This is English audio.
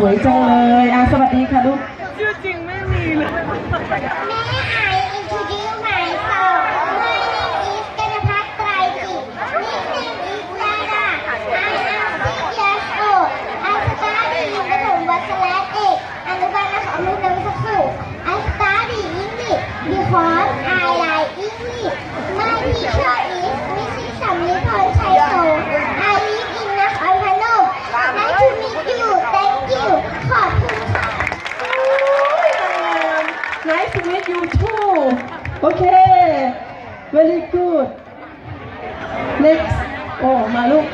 วยจังเลยสวัสดีค่ะลูกชื่อจริงไม่มีเลย May I introduce myself? My name is กัญญพัฒน์ไตรจิต Nickname is Dada. I am 6 years old. I study in ประถมวัดสแลดเอกอนุบาลนครพนมสักครู่ I study English because I like English. My teacher is Mrs. สำลิพรชัยโส I live in นครพนม Nice to meet you. Thank you. ขอบคุณค่ะ Nice to meet you too. Okay, very good. Next. มาลูก